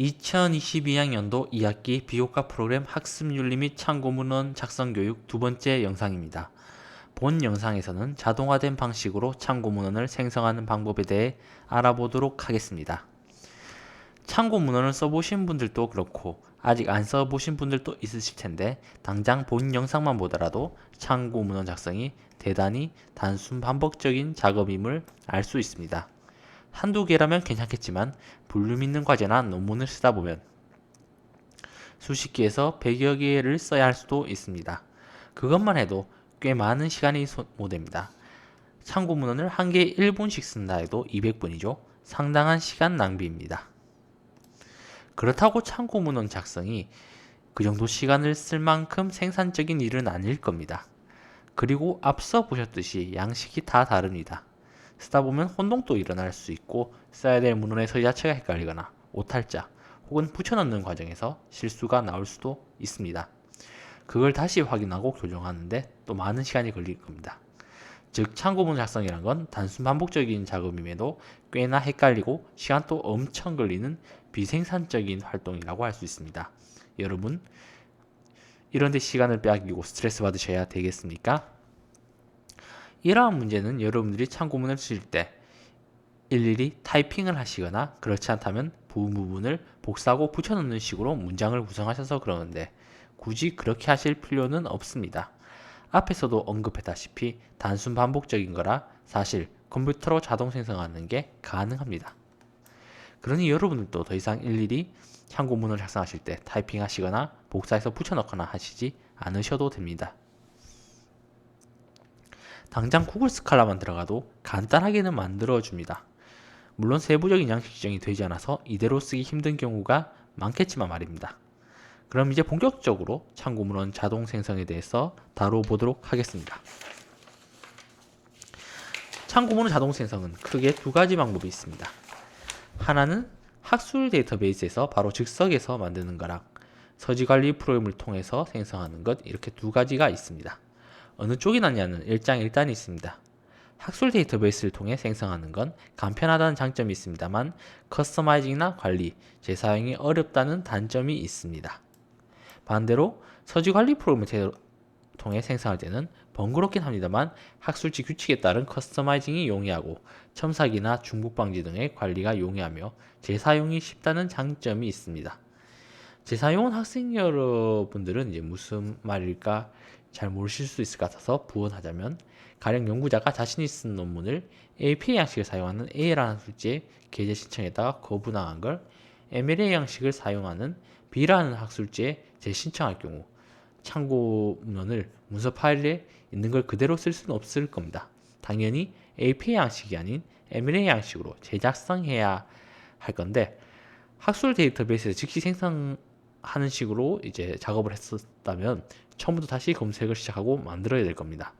2022학년도 2학기 비교과 프로그램 학습윤리 및 참고문헌 작성 교육 두 번째 영상입니다. 본 영상에서는 자동화된 방식으로 참고문헌을 생성하는 방법에 대해 알아보도록 하겠습니다. 참고문헌을 써보신 분들도 그렇고 아직 안 써보신 분들도 있으실 텐데 당장 본 영상만 보더라도 참고문헌 작성이 대단히 단순 반복적인 작업임을 알 수 있습니다. 한두 개라면 괜찮겠지만 볼륨 있는 과제나 논문을 쓰다 보면 수십 개에서 100여 개를 써야 할 수도 있습니다. 그것만 해도 꽤 많은 시간이 소모됩니다. 참고문헌을 한 개에 1분씩 쓴다 해도 200분이죠. 상당한 시간 낭비입니다. 그렇다고 참고문헌 작성이 그 정도 시간을 쓸 만큼 생산적인 일은 아닐 겁니다. 그리고 앞서 보셨듯이 양식이 다 다릅니다. 쓰다 보면 혼동도 일어날 수 있고 써야 될 문헌의 서지 자체가 헷갈리거나 오탈자 혹은 붙여넣는 과정에서 실수가 나올 수도 있습니다. 그걸 다시 확인하고 교정하는데 또 많은 시간이 걸릴 겁니다. 즉 참고문 작성이란 건 단순 반복적인 작업임에도 꽤나 헷갈리고 시간도 엄청 걸리는 비생산적인 활동이라고 할 수 있습니다. 여러분 이런데 시간을 빼앗기고 스트레스 받으셔야 되겠습니까? 이러한 문제는 여러분들이 참고문을 쓰실 때 일일이 타이핑을 하시거나 그렇지 않다면 부분을 복사하고 붙여넣는 식으로 문장을 구성하셔서 그러는데 굳이 그렇게 하실 필요는 없습니다. 앞에서도 언급했다시피 단순 반복적인 거라 사실 컴퓨터로 자동 생성하는 게 가능합니다. 그러니 여러분들도 더 이상 일일이 참고문을 작성하실 때 타이핑 하시거나 복사해서 붙여넣거나 하시지 않으셔도 됩니다. 당장 구글 스칼라만 들어가도 간단하게는 만들어줍니다. 물론 세부적인 양식 지정이 되지 않아서 이대로 쓰기 힘든 경우가 많겠지만 말입니다. 그럼 이제 본격적으로 참고문헌 자동 생성에 대해서 다뤄보도록 하겠습니다. 참고문헌 자동 생성은 크게 두 가지 방법이 있습니다. 하나는 학술 데이터베이스에서 바로 즉석에서 만드는 거랑 서지관리 프로그램을 통해서 생성하는 것 이렇게 두 가지가 있습니다. 어느 쪽이 낫냐는 일장일단이 있습니다. 학술 데이터베이스를 통해 생성하는 건 간편하다는 장점이 있습니다만 커스터마이징이나 관리, 재사용이 어렵다는 단점이 있습니다. 반대로 서지관리 프로그램을 통해 생성할 때는 번거롭긴 합니다만 학술지 규칙에 따른 커스터마이징이 용이하고 첨삭이나 중복 방지 등의 관리가 용이하며 재사용이 쉽다는 장점이 있습니다. 재사용은 학생 여러분들은 이제 무슨 말일까 잘 모르실 수 있을 것 같아서 부언하자면 가령 연구자가 자신이 쓴 논문을 APA 양식을 사용하는 A라는 학술지에 게재 신청에다가 거부당한 걸 MLA 양식을 사용하는 B라는 학술지에 재신청할 경우 참고문헌을 문서 파일에 있는 걸 그대로 쓸 수는 없을 겁니다. 당연히 APA 양식이 아닌 MLA 양식으로 재작성해야 할 건데 학술 데이터베이스에서 즉시 생성하는 식으로 이제 작업을 했었다면 처음부터 다시 검색을 시작하고 만들어야 될 겁니다.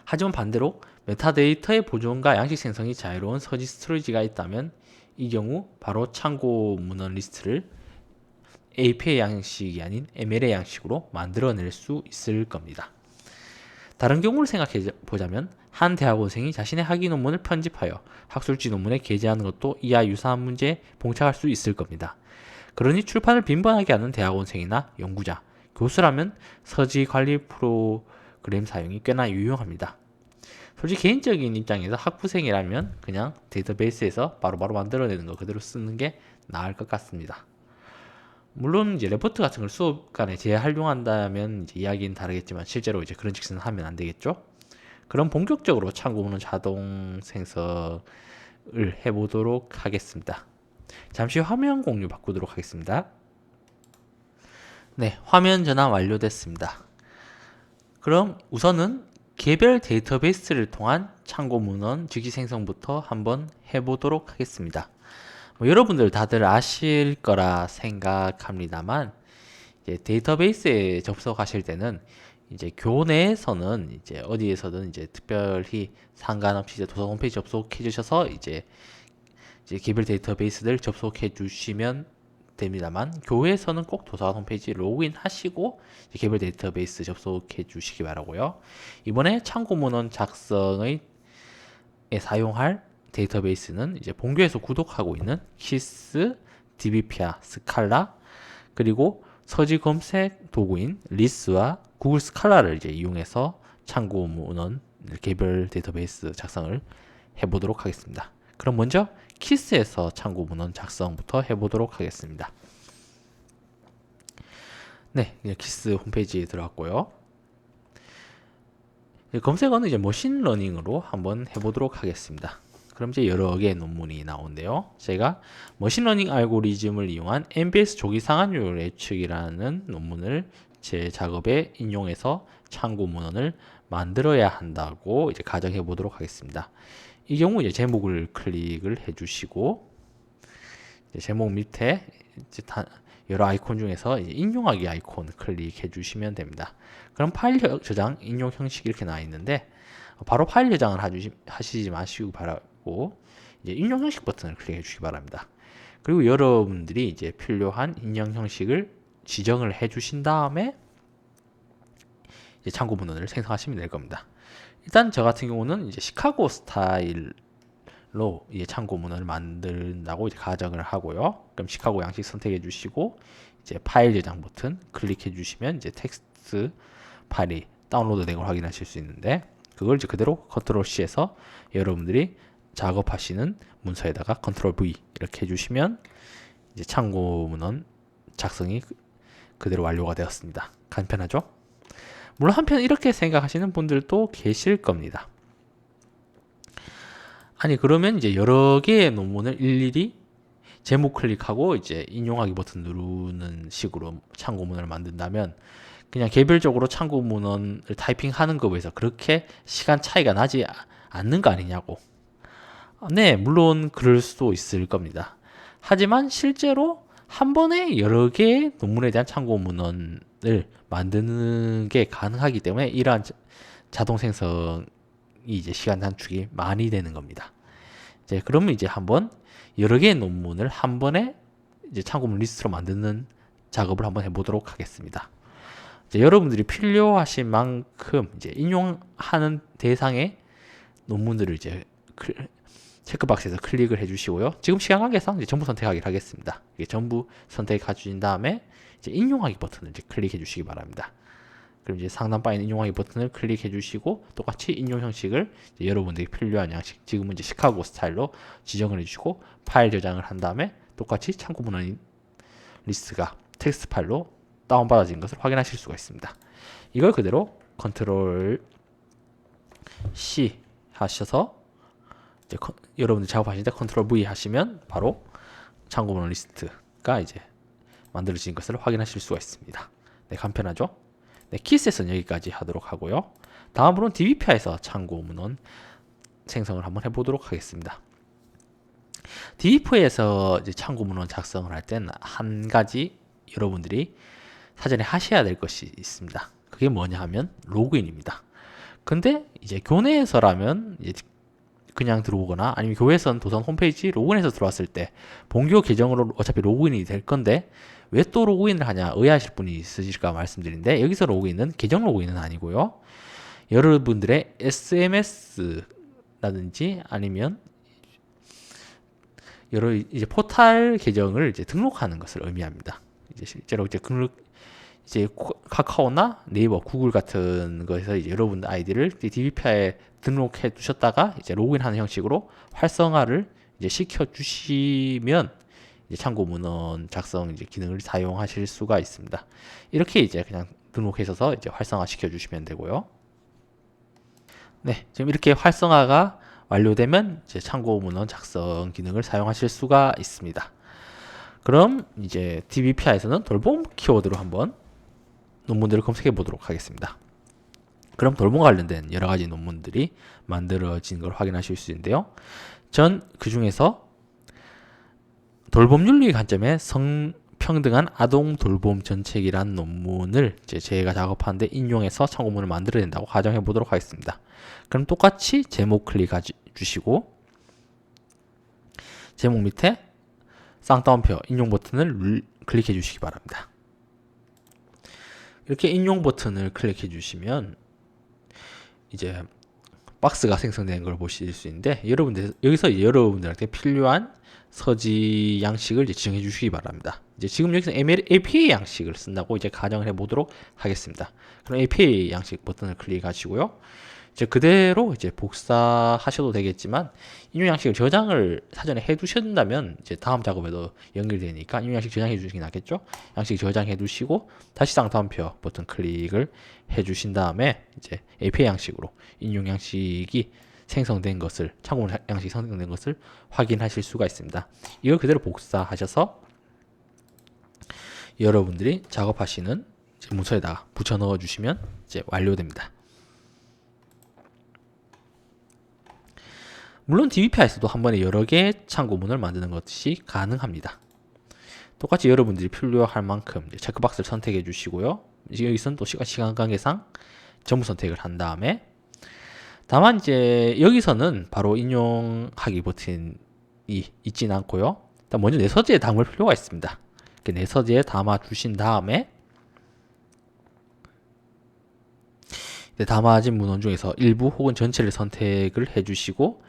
하지만 반대로 메타데이터의 보존과 양식 생성이 자유로운 서지 스토리지가 있다면 이 경우 바로 참고 문헌 리스트를 APA 양식이 아닌 MLA 양식으로 만들어낼 수 있을 겁니다. 다른 경우를 생각해 보자면 한 대학원생이 자신의 학위 논문을 편집하여 학술지 논문에 게재하는 것도 이와 유사한 문제에 봉착할 수 있을 겁니다. 그러니 출판을 빈번하게 하는 대학원생이나 연구자, 교수라면 서지 관리 프로그램 사용이 꽤나 유용합니다. 솔직히 개인적인 입장에서 학부생이라면 그냥 데이터베이스에서 바로바로 만들어내는 거 그대로 쓰는 게 나을 것 같습니다. 물론 이제 레포트 같은 걸 수업간에 재활용한다면 이제 이야기는 다르겠지만 실제로 이제 그런 직선을 하면 안 되겠죠. 그럼 본격적으로 참고문헌 자동 생성을 해보도록 하겠습니다. 잠시 화면 공유 바꾸도록 하겠습니다. 네, 화면 전환 완료됐습니다. 그럼 우선은 개별 데이터베이스를 통한 참고문헌 즉시 생성부터 한번 해보도록 하겠습니다. 여러분들 다들 아실 거라 생각합니다만 이제 데이터베이스에 접속하실 때는 이제 교내에서는 이제 어디에서든 이제 특별히 상관없이 이제 도서 홈페이지 접속해 주셔서 이제 개별 데이터베이스들 접속해 주시면 됩니다만 교회에서는 꼭 도서관 홈페이지 로그인 하시고 개별 데이터베이스 접속해 주시기 바라고요. 이번에 참고문헌 작성에 사용할 데이터베이스는 이제 본교에서 구독하고 있는 키스 DBP와 스칼라, 그리고 서지 검색 도구인 리스와 구글 스칼라를 이제 이용해서 참고 문헌 개별 데이터베이스 작성을 해보도록 하겠습니다. 그럼 먼저 키스에서 참고 문헌 작성부터 해보도록 하겠습니다. 네, 이제 키스 홈페이지에 들어갔고요. 검색어는 이제 머신러닝으로 한번 해보도록 하겠습니다. 그럼 이제 여러 개의 논문이 나오는데요. 제가 머신러닝 알고리즘을 이용한 MBS 조기 상한율 예측이라는 논문을 제 작업에 인용해서 참고 문헌을 만들어야 한다고 이제 가정해 보도록 하겠습니다. 이 경우 이제 제목을 클릭을 해주시고 이제 제목 밑에 이제 여러 아이콘 중에서 이제 인용하기 아이콘 클릭해 주시면 됩니다. 그럼 파일 저장 인용 형식 이렇게 나와 있는데 바로 파일 저장을 하시지 마시고 바라고 이제 인용 형식 버튼을 클릭해 주시기 바랍니다. 그리고 여러분들이 이제 필요한 인용 형식을 지정을 해 주신 다음에 이제 참고 문헌을 생성하시면 될 겁니다. 일단 저 같은 경우는 이제 시카고 스타일로 이제 참고 문헌을 만든다고 이제 가정을 하고요. 그럼 시카고 양식 선택해 주시고 이제 파일 저장 버튼 클릭해 주시면 이제 텍스트 파일이 다운로드 된 걸 확인하실 수 있는데 그걸 이제 그대로 컨트롤 C에서 여러분들이 작업하시는 문서에다가 컨트롤 V 이렇게 해주시면 이제 참고 문헌 작성이 그대로 완료가 되었습니다. 간편하죠? 물론 한편 이렇게 생각하시는 분들도 계실 겁니다. 아니 그러면 이제 여러 개의 논문을 일일이 제목 클릭하고 이제 인용하기 버튼 누르는 식으로 참고문헌을 만든다면 그냥 개별적으로 참고문헌을 타이핑하는 것에 비해서 그렇게 시간 차이가 나지 않는 거 아니냐고. 네, 물론 그럴 수도 있을 겁니다. 하지만 실제로 한 번에 여러 개의 논문에 대한 참고문헌을 만드는 게 가능하기 때문에 이러한 자동 생성이 이제 시간 단축이 많이 되는 겁니다. 이제 그러면 이제 한번 여러 개의 논문을 한 번에 이제 참고문 리스트로 만드는 작업을 한번 해보도록 하겠습니다. 이제 여러분들이 필요하신 만큼 이제 인용하는 대상의 논문들을 이제 체크박스에서 클릭을 해주시고요. 지금 시간 관계상 이제 전부 선택하기를 하겠습니다. 이게 전부 선택해 주신 다음에 이제 인용하기 버튼을 이제 클릭해 주시기 바랍니다. 그럼 이제 상단 바에 있는 인용하기 버튼을 클릭해 주시고 똑같이 인용 형식을 이제 여러분들이 필요한 양식 지금은 이제 시카고 스타일로 지정을 해주시고 파일 저장을 한 다음에 똑같이 참고 문헌 리스트가 텍스트 파일로 다운받아진 것을 확인하실 수가 있습니다. 이걸 그대로 컨트롤 C 하셔서 이제 여러분들 작업하실 때 컨트롤 V 하시면 바로 참고 문헌 리스트가 이제 만들어진 것을 확인하실 수가 있습니다. 네, 간편하죠? 네, 키스에서는 여기까지 하도록 하고요. 다음으로는 DBPI에서 참고 문헌 생성을 한번 해보도록 하겠습니다. DBPI에서 이제 참고 문헌 작성을 할 때는 한 가지 여러분들이 사전에 하셔야 될 것이 있습니다. 그게 뭐냐 하면 로그인입니다. 근데 이제 교내에서라면 이제 그냥 들어오거나 아니면 교회선 도선 홈페이지 로그인해서 들어왔을 때 본교 계정으로 어차피 로그인이 될 건데 왜 또 로그인을 하냐 의아하실 분이 있으실까 말씀드린데 여기서 로그인은 계정 로그인은 아니고요. 여러분들의 SMS라든지 아니면 여러 이제 포탈 계정을 이제 등록하는 것을 의미합니다. 이제 실제로 이제 카카오나 네이버, 구글 같은 것에서 이제 여러분 아이디를 DBPI에 등록해 두셨다가 이제 로그인하는 형식으로 활성화를 이제 시켜 주시면 이제 참고 문헌 작성 이제 기능을 사용하실 수가 있습니다. 이렇게 이제 그냥 등록해서 이제 활성화 시켜 주시면 되고요. 네, 지금 이렇게 활성화가 완료되면 이제 참고 문헌 작성 기능을 사용하실 수가 있습니다. 그럼 이제 DBPI에서는 돌봄 키워드로 한번 논문들을 검색해 보도록 하겠습니다. 그럼 돌봄 관련된 여러 가지 논문들이 만들어진 걸 확인하실 수 있는데요. 전 그 중에서 돌봄 윤리 관점의 성평등한 아동 돌봄 정책이란 논문을 이제 제가 작업하는데 인용해서 참고문을 만들어야 된다고 가정해 보도록 하겠습니다. 그럼 똑같이 제목 클릭해 주시고 제목 밑에 쌍따옴표 인용 버튼을 클릭해 주시기 바랍니다. 이렇게 인용 버튼을 클릭해 주시면 이제 박스가 생성되는 걸 보실 수 있는데 여러분들 여기서 여러분들한테 필요한 서지 양식을 이제 지정해 주시기 바랍니다. 이제 지금 여기서 APA 양식을 쓴다고 이제 가정을 해 보도록 하겠습니다. 그럼 APA 양식 버튼을 클릭하시고요. 이제 그대로 이제 복사하셔도 되겠지만 인용 양식을 저장을 사전에 해 두신다면 이제 다음 작업에도 연결되니까 인용 양식 저장해 주시는 게 낫겠죠. 양식 저장해 두시고 다시 쌍따옴표 버튼 클릭을 해 주신 다음에 이제 API 양식으로 인용 양식이 생성된 것을 참고 양식이 생성된 것을 확인하실 수가 있습니다. 이걸 그대로 복사하셔서 여러분들이 작업하시는 문서에다가 붙여 넣어 주시면 이제 완료됩니다. 물론 DBPI에서도 한 번에 여러 개의 참고문을 만드는 것이 가능합니다. 똑같이 여러분들이 필요할 만큼 체크박스를 선택해 주시고요. 여기서는 또 시간 관계상 전부 선택을 한 다음에 다만 이제 여기서는 바로 인용하기 버튼이 있진 않고요. 일단 먼저 내 서재에 담을 필요가 있습니다. 내 서재에 담아 주신 다음에 담아진 문헌 중에서 일부 혹은 전체를 선택을 해주시고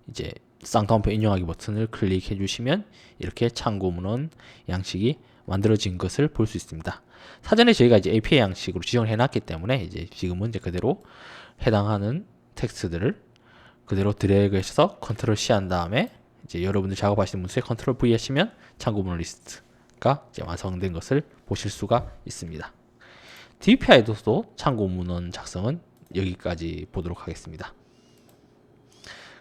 이제 쌍따옴표 인용하기 버튼을 클릭해 주시면 이렇게 참고 문헌 양식이 만들어진 것을 볼 수 있습니다. 사전에 저희가 이제 API 양식으로 지정을 해놨기 때문에 이제 지금은 이제 그대로 해당하는 텍스트들을 그대로 드래그해서 컨트롤 C 한 다음에 이제 여러분들 작업하시는 문서에 컨트롤 V 하시면 참고 문헌 리스트가 이제 완성된 것을 보실 수가 있습니다. DBPI에서도 참고 문헌 작성은 여기까지 보도록 하겠습니다.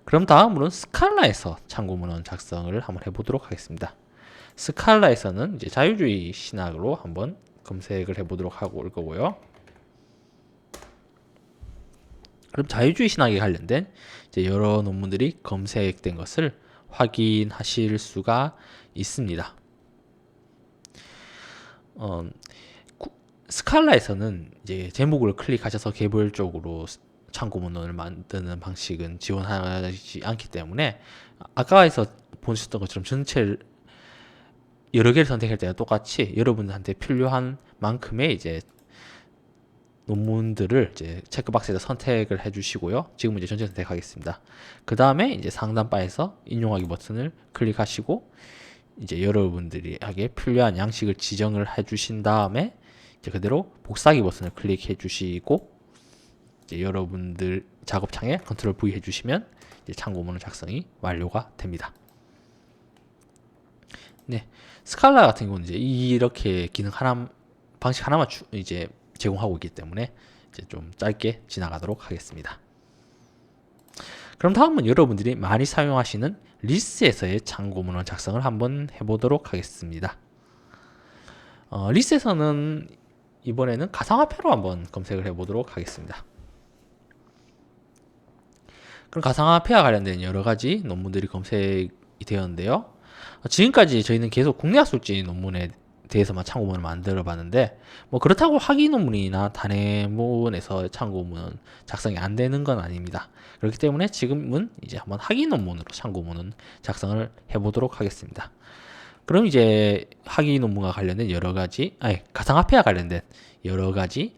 그럼 다음으로는 스칼라에서 참고 문헌 작성을 한번 해보도록 하겠습니다. 스칼라에서는 이제 자유주의 신학으로 한번 검색을 해보도록 하고 올 거고요. 그럼 자유주의 신학에 관련된 이제 여러 논문들이 검색된 것을 확인하실 수가 있습니다. 스칼라에서는 이제 제목을 클릭하셔서 개별적으로 참고 문헌을 만드는 방식은 지원하지 않기 때문에 아까에서 보셨던 것처럼 전체를 여러 개를 선택할 때와 똑같이 여러분한테 필요한 만큼의 이제 논문들을 이제 체크박스에다 선택을 해주시고요. 지금은 이제 전체 선택하겠습니다. 그 다음에 이제 상단 바에서 인용하기 버튼을 클릭하시고 이제 여러분들이 하기에 필요한 양식을 지정을 해주신 다음에 이제 그대로 복사하기 버튼을 클릭해 주시고 이제 여러분들 작업창에 컨트롤 V 해주시면 이제 참고 문헌 작성이 완료가 됩니다. 네, 스칼라 같은 경우는 이제 이렇게 기능 하나 방식 하나만 이제 제공하고 있기 때문에 이제 좀 짧게 지나가도록 하겠습니다. 그럼 다음은 여러분들이 많이 사용하시는 리스에서의 참고 문헌 작성을 한번 해보도록 하겠습니다. 리스에서는 이번에는 가상화폐로 한번 검색을 해보도록 하겠습니다. 그럼 가상화폐와 관련된 여러 가지 논문들이 검색이 되었는데요. 지금까지 저희는 계속 국내 학술지 논문에 대해서만 참고문을 만들어 봤는데 뭐 그렇다고 학위 논문이나 단회문에서 참고문 작성이 안 되는 건 아닙니다. 그렇기 때문에 지금은 이제 한번 학위 논문으로 참고문은 작성을 해보도록 하겠습니다. 그럼 이제 학위 논문과 관련된 여러 가지 가상화폐와 관련된 여러 가지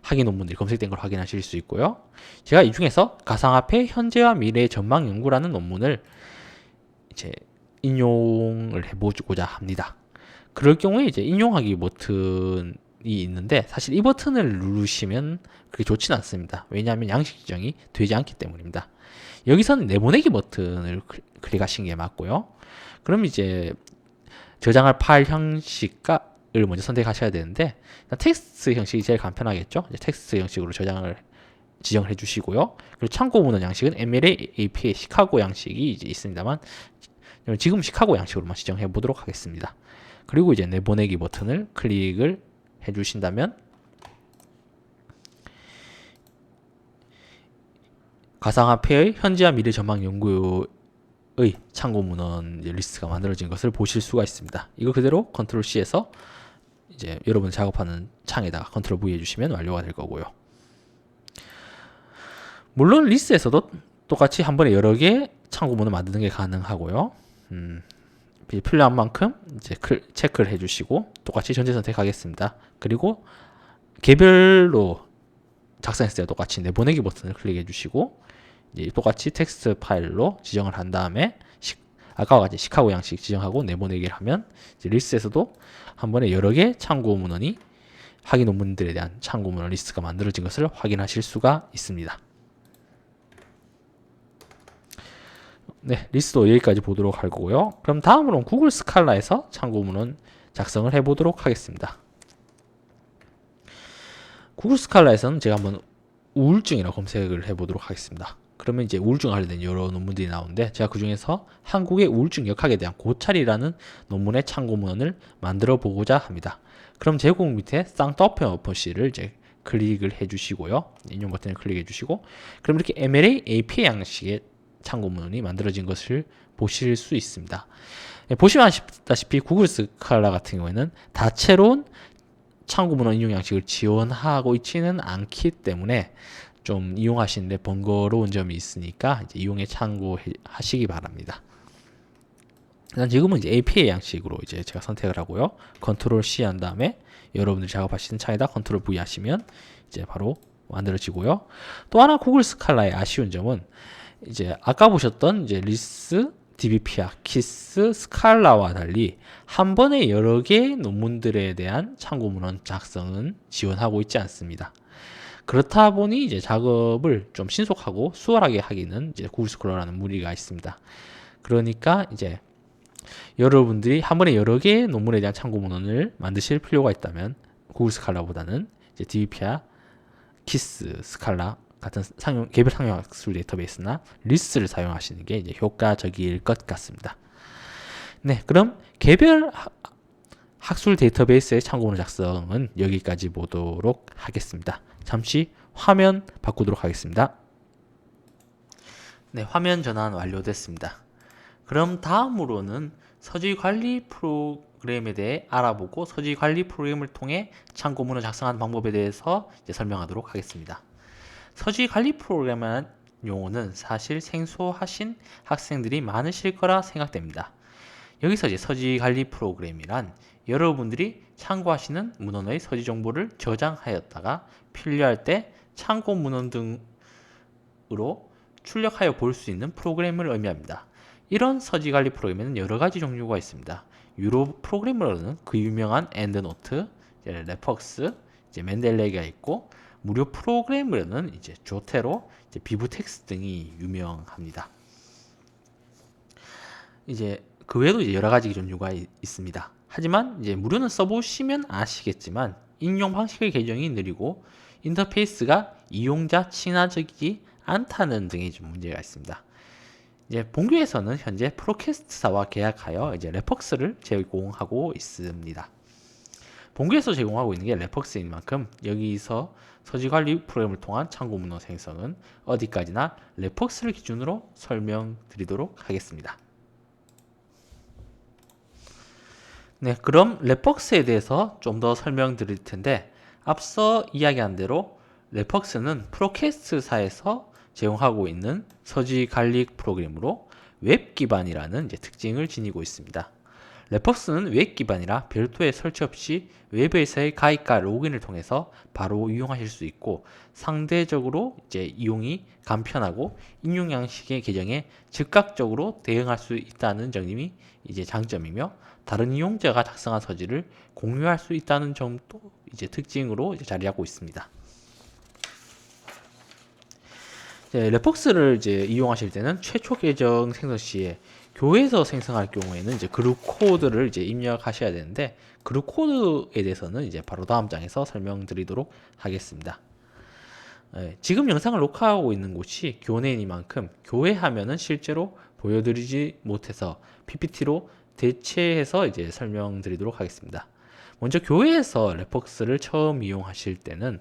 학위 논문들이 검색된 걸 확인하실 수 있고요. 제가 이 중에서 가상화폐 현재와 미래의 전망 연구라는 논문을 이제 인용을 해보고자 합니다. 그럴 경우에 이제 인용하기 버튼이 있는데 사실 이 버튼을 누르시면 그렇게 좋지는 않습니다. 왜냐하면 양식 지정이 되지 않기 때문입니다. 여기서는 내보내기 버튼을 클릭하시는 게 맞고요. 그럼 이제 저장할 파일 형식을 먼저 선택하셔야 되는데 텍스트 형식이 제일 간편하겠죠. 이제 텍스트 형식으로 지정을 해주시고요. 그리고 참고 문헌 양식은 MLA APA 시카고 양식이 이제 있습니다만 지금 시카고 양식으로만 지정해 보도록 하겠습니다. 그리고 이제 내보내기 버튼을 클릭을 해주신다면 가상화폐의 현재와 미래 전망 연구의 참고 문헌 리스트가 만들어진 것을 보실 수가 있습니다. 이거 그대로 컨트롤 C에서 이제 여러분 작업하는 창에다가 컨트롤 V 해주시면 완료가 될 거고요. 물론 리스트에서도 똑같이 한 번에 여러 개 참고 문헌을 만드는 게 가능하고요. 필요한 만큼 이제 체크를 해주시고 똑같이 전체 선택하겠습니다. 그리고 개별로 작성했을 때 똑같이 내보내기 버튼을 클릭해 주시고 이제 똑같이 텍스트 파일로 지정을 한 다음에 아까와 같이 시카고 양식 지정하고 내보내기를 하면 이제 리스트에서도 한 번에 여러 개 참고 문헌이 학위 논문들에 대한 참고 문헌 리스트가 만들어진 것을 확인하실 수가 있습니다. 네, 리스트도 여기까지 보도록 할 거고요. 그럼 다음으로는 구글 스칼라에서 참고 문헌 작성을 해보도록 하겠습니다. 구글 스칼라에서는 제가 한번 우울증이라고 검색을 해보도록 하겠습니다. 그러면 이제 우울증 관련된 여러 논문들이 나오는데 제가 그 중에서 한국의 우울증 역학에 대한 고찰이라는 논문의 참고 문헌을 만들어 보고자 합니다. 그럼 제목 밑에 쌍따옴표시를 이제 클릭을 해주시고요. 인용 버튼을 클릭해 주시고 그럼 이렇게 MLA, APA 양식의 참고 문헌이 만들어진 것을 보실 수 있습니다. 보시면 아시다시피 구글 스칼라 같은 경우에는 다채로운 참고 문헌 인용 양식을 지원하고 있지는 않기 때문에 좀 이용하시는데 번거로운 점이 있으니까 이제 이용에 참고하시기 바랍니다. 일단 지금은 이제 APA 양식으로 이제 제가 선택을 하고요. 컨트롤 C 한 다음에 여러분들이 작업하시는 창에다 컨트롤 V 하시면 이제 바로 만들어지고요. 또 하나 구글 스칼라의 아쉬운 점은 이제 아까 보셨던 이제 리스, DBP야, 키스, 스칼라와 달리 한 번에 여러 개의 논문들에 대한 참고 문헌 작성은 지원하고 있지 않습니다. 그렇다 보니 이제 작업을 좀 신속하고 수월하게 하기는 이제 구글 스칼라라는 무리가 있습니다. 그러니까 이제 여러분들이 한 번에 여러 개의 논문에 대한 참고 문헌을 만드실 필요가 있다면 구글 스칼라보다는 이제 DBP야, 키스, 스칼라 같은 개별 상용 학술 데이터베이스나 리스트를 사용하시는 게 이제 효과적일 것 같습니다. 네, 그럼 개별 학술 데이터베이스의 참고문헌 작성은 여기까지 보도록 하겠습니다. 잠시 화면 바꾸도록 하겠습니다. 네, 화면 전환 완료됐습니다. 그럼 다음으로는 서지 관리 프로그램에 대해 알아보고 서지 관리 프로그램을 통해 참고문헌 작성하는 방법에 대해서 이제 설명하도록 하겠습니다. 서지 관리 프로그램이라는 용어는 사실 생소하신 학생들이 많으실 거라 생각됩니다. 여기서 이제 서지 관리 프로그램이란 여러분들이 참고하시는 문헌의 서지 정보를 저장하였다가 필요할 때 참고 문헌 등으로 출력하여 볼 수 있는 프로그램을 의미합니다. 이런 서지 관리 프로그램에는 여러 가지 종류가 있습니다. 유로 프로그래머로는 그 유명한 엔드노트, 레퍽스, 멘델레이가 있고 무료 프로그램으로는 이제 조테로, 비브텍스 등이 유명합니다. 이제 그 외에도 이제 여러 가지 종류가 있습니다. 하지만 이제 무료는 써보시면 아시겠지만 인용 방식의 개정이 느리고 인터페이스가 이용자 친화적이지 않다는 등의 좀 문제가 있습니다. 이제 본교에서는 현재 프로캐스트사와 계약하여 이제 레퍽스를 제공하고 있습니다. 본교에서 제공하고 있는 게 레퍽스인 만큼 여기서 서지관리 프로그램을 통한 참고 문헌 생성은 어디까지나 레퍽스를 기준으로 설명드리도록 하겠습니다. 네, 그럼 레퍽스에 대해서 좀 더 설명드릴 텐데 앞서 이야기한 대로 레퍽스는 프로캐스트사에서 제공하고 있는 서지관리 프로그램으로 웹 기반이라는 이제 특징을 지니고 있습니다. 레퍽스는 웹 기반이라 별도의 설치 없이 웹에서의 가입과 로그인을 통해서 바로 이용하실 수 있고 상대적으로 이제 이용이 간편하고 인용 양식의 개정에 즉각적으로 대응할 수 있다는 점이 이제 장점이며 다른 이용자가 작성한 서지를 공유할 수 있다는 점도 이제 특징으로 이제 자리하고 있습니다. 레퍽스를 이제 이용하실 때는 최초 계정 생성 시에 교회에서 생성할 경우에는 이제 그룹 코드를 이제 입력하셔야 되는데 그룹 코드에 대해서는 이제 바로 다음 장에서 설명드리도록 하겠습니다. 지금 영상을 녹화하고 있는 곳이 교내이니만큼 교회 화면은 실제로 보여드리지 못해서 PPT로 대체해서 이제 설명드리도록 하겠습니다. 먼저 교회에서 레퍽스를 처음 이용하실 때는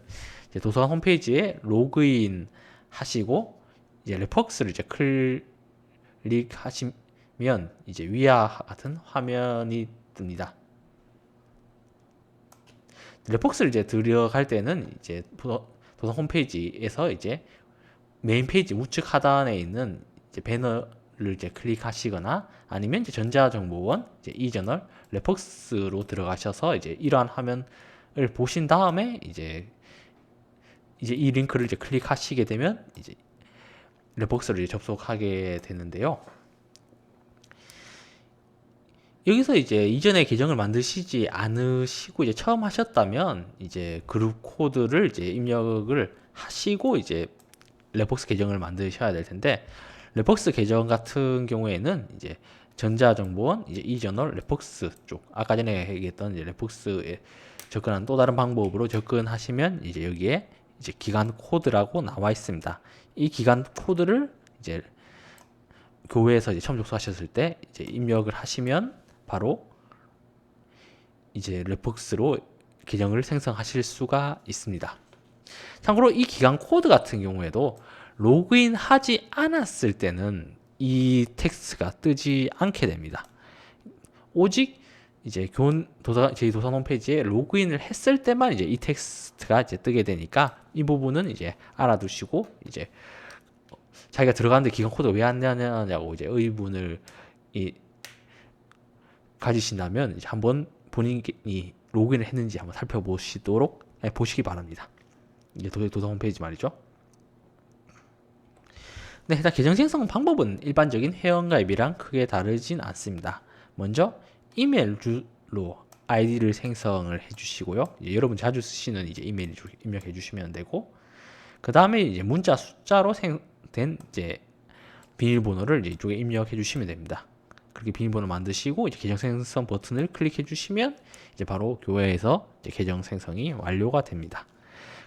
이제 도서관 홈페이지에 로그인 하시고 이제 레퍽스를 이제 클릭하시면 이제 위와 같은 화면이 뜹니다. 레퍽스를 이제 들어갈 때는 이제 도서관 홈페이지에서 이제 메인 페이지 우측 하단에 있는 이제 배너를 이제 클릭하시거나 아니면 이제 전자정보원 이제 이저널 레퍽스로 들어가셔서 이제 이러한 화면을 보신 다음에 이제 이 링크를 이제 클릭하시게 되면 이제 레퍽스를 이제 접속하게 되는데요. 여기서 이제 이전에 계정을 만드시지 않으시고 이제 처음 하셨다면 이제 그룹 코드를 이제 입력을 하시고 이제 랩벅스 계정을 만드셔야 될 텐데, 랩벅스 계정 같은 경우에는 이제 전자정보원, 이제 이저널, 랩벅스 쪽, 아까 전에 얘기했던 이제 랩벅스에 접근하는 또 다른 방법으로 접근하시면 이제 여기에 이제 기간 코드라고 나와 있습니다. 이 기간 코드를 이제 교회에서 이제 처음 접속하셨을 때 이제 입력을 하시면 바로 이제 랩벅스로 계정을 생성하실 수가 있습니다. 참고로 이 기간 코드 같은 경우에도 로그인 하지 않았을 때는 이 텍스트가 뜨지 않게 됩니다. 오직 이제 저희 도산 홈페이지에 로그인을 했을 때만 이제 이 텍스트가 이제 뜨게 되니까 이 부분은 이제 알아두시고, 이제 자기가 들어가는데 기간 코드가 왜 안 나냐고 이제 의문을 가지신다면 이제 한번 본인이 로그인을 했는지 한번 살펴보시도록 보시기 바랍니다. 이게 도산 홈페이지 말이죠. 네, 일단 계정 생성 방법은 일반적인 회원가입이랑 크게 다르진 않습니다. 먼저 이메일로 아이디를 생성을 해주시고요. 여러분 자주 쓰시는 이제 이메일 입력해 주시면 되고, 그 다음에 이제 문자 숫자로 된 이제 비밀번호를 이제 이쪽에 입력해 주시면 됩니다. 그렇게 비밀번호 만드시고 이제 계정 생성 버튼을 클릭해 주시면 이제 바로 교회에서 이제 계정 생성이 완료가 됩니다.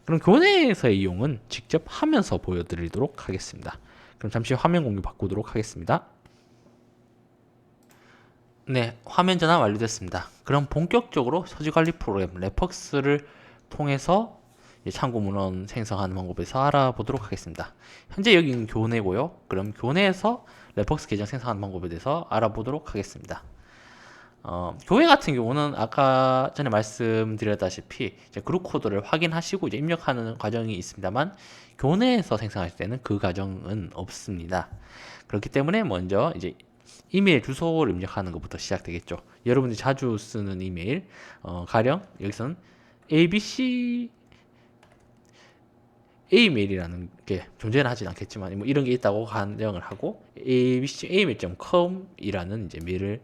그럼 교내에서의 이용은 직접 하면서 보여드리도록 하겠습니다. 그럼 잠시 화면 공유 바꾸도록 하겠습니다. 네, 화면 전환 완료됐습니다. 그럼 본격적으로 서지관리 프로그램 랩벅스를 통해서 참고 문헌 생성하는 방법에서 알아보도록 하겠습니다. 현재 여기는 교내고요. 그럼 교내에서 랩벅스 계정 생성하는 방법에 대해서 알아보도록 하겠습니다. 교회 같은 경우는 아까 전에 말씀드렸다시피 이제 그룹 코드를 확인하시고 이제 입력하는 과정이 있습니다만, 교내에서 생성하실 때는 그 과정은 없습니다. 그렇기 때문에 먼저 이제 이메일 주소를 입력하는 것부터 시작되겠죠. 여러분들이 자주 쓰는 이메일, 가령 여기서는 abc A메일이라는 게 존재는 하진 않겠지만 뭐 이런 게 있다고 가정을 하고 abcamail.com이라는 이제 메일을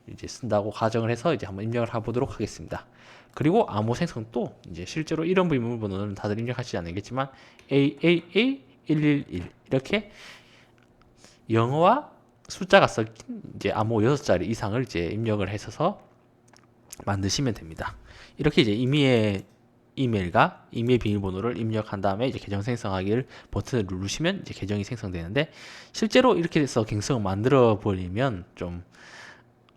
이제 쓴다고 가정을 해서 이제 한번 입력을 해보도록 하겠습니다. 그리고 암호 생성도 이제 실제로 이런 비밀번호는 다들 입력하시지 않겠지만 AAA111 이렇게 영어와 숫자가 섞인 이제 암호 6자리 이상을 이제 입력을 해서 만드시면 됩니다. 이렇게 이제 임의의 이메일과 이메일 비밀번호를 입력한 다음에 이제 계정 생성하기를 버튼을 누르시면 이제 계정이 생성되는데, 실제로 이렇게 해서 계정을 만들어 버리면 좀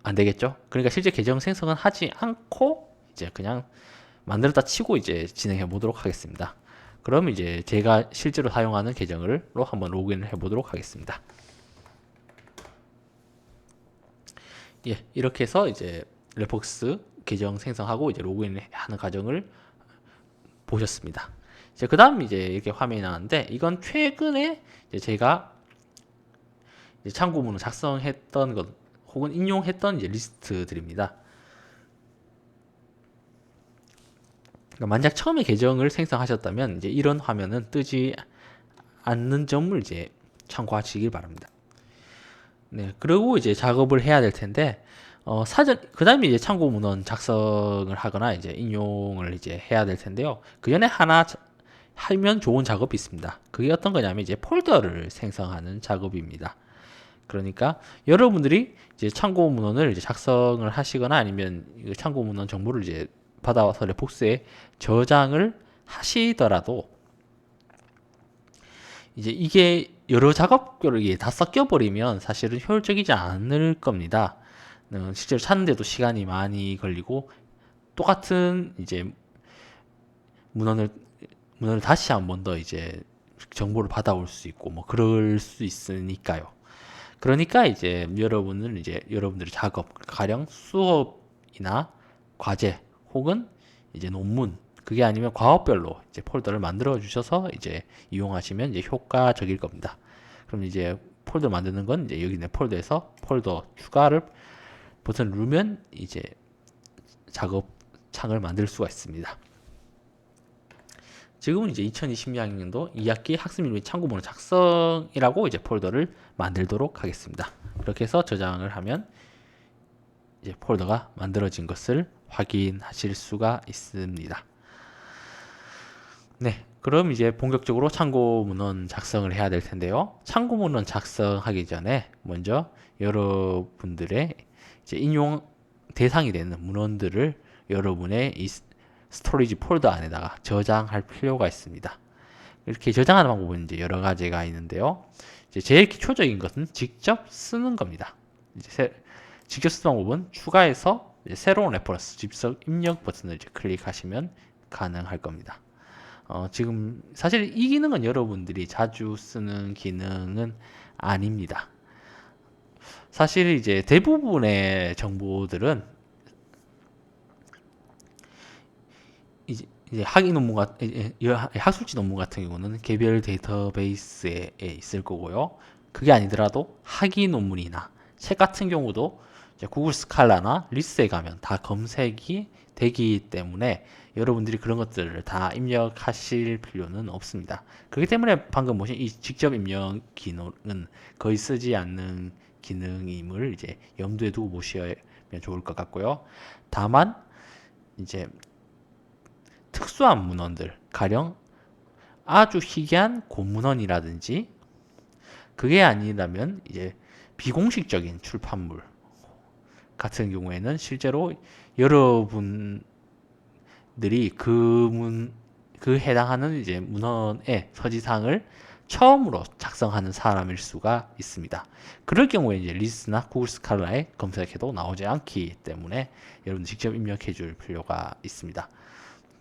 안 되겠죠. 그러니까 실제 계정 생성은 하지 않고 이제 그냥 만들었다 치고 이제 진행해 보도록 하겠습니다. 그럼 이제 제가 실제로 사용하는 계정으로 한번 로그인을 해 보도록 하겠습니다. 예, 이렇게 해서 이제 랩벅스 계정 생성하고 이제 로그인을 하는 과정을 보셨습니다. 이제 그 다음 이제 이렇게 화면이 나왔는데, 이건 최근에 이제 제가 이제 참고문을 작성했던 것 혹은 인용했던 이제 리스트들입니다. 그러니까 만약 처음에 계정을 생성하셨다면 이제 이런 화면은 뜨지 않는 점을 이제 참고하시길 바랍니다. 네, 그리고 이제 작업을 해야 될 텐데, 그 다음에 이제 참고 문헌 작성을 하거나 이제 인용을 이제 해야 될 텐데요. 그 전에 하나 하면 좋은 작업이 있습니다. 그게 어떤 거냐면 이제 폴더를 생성하는 작업입니다. 그러니까 여러분들이 이제 참고 문헌을 이제 작성을 하시거나 아니면 참고 문헌 정보를 이제 받아와서 랩벅스에 저장을 하시더라도 이제 이게 여러 작업들이 다 섞여버리면 사실은 효율적이지 않을 겁니다. 실제로 찾는데도 시간이 많이 걸리고 똑같은 이제 문헌을 다시 한 번 더 이제 정보를 받아올 수 있고 뭐 그럴 수 있으니까요. 그러니까 이제 여러분들의 작업, 가령 수업이나 과제 혹은 이제 논문, 그게 아니면 과업별로 이제 폴더를 만들어 주셔서 이제 이용하시면 이제 효과적일 겁니다. 그럼 이제 폴더 만드는 건 이제 여기 내 폴더에서 폴더 추가를 버튼을 누르면 이제 작업 창을 만들 수가 있습니다. 지금은 이제 2020학년도 2학기 학습 및 참고문헌 작성이라고 이제 폴더를 만들도록 하겠습니다. 이렇게 해서 저장을 하면 이제 폴더가 만들어진 것을 확인하실 수가 있습니다. 네, 그럼 이제 본격적으로 참고 문헌 작성을 해야 될 텐데요. 참고 문헌 작성하기 전에 먼저 여러분들의 이제 인용 대상이 되는 문헌들을 여러분의 이 스토리지 폴더 안에다가 저장할 필요가 있습니다. 이렇게 저장하는 방법은 이제 여러 가지가 있는데요. 이제 제일 기초적인 것은 직접 쓰는 겁니다. 이제 직접 쓰는 방법은 추가해서 새로운 레퍼런스 즉석 입력 버튼을 이제 클릭하시면 가능할 겁니다. 지금 사실 이 기능은 여러분들이 자주 쓰는 기능은 아닙니다. 사실 이제 대부분의 정보들은 이제 학위 논문 학술지 논문 같은 경우는 개별 데이터베이스에 있을 거고요. 그게 아니더라도 학위 논문이나 책 같은 경우도 이제 구글 스칼라나 리스에 가면 다 검색이 되기 때문에 여러분들이 그런 것들을 다 입력하실 필요는 없습니다. 그렇기 때문에 방금 보신 이 직접 입력 기능은 거의 쓰지 않는 기능임을 이제 염두에 두고 보시면 좋을 것 같고요. 다만 이제 특수한 문헌들, 가령 아주 희귀한 고문헌이라든지 그게 아니라면 이제 비공식적인 출판물 같은 경우에는 실제로 여러분들이 그 해당하는 이제 문헌의 서지상을 처음으로 작성하는 사람일 수가 있습니다. 그럴 경우에 이제 리스나 구글 스칼라에 검색해도 나오지 않기 때문에 여러분 직접 입력해 줄 필요가 있습니다.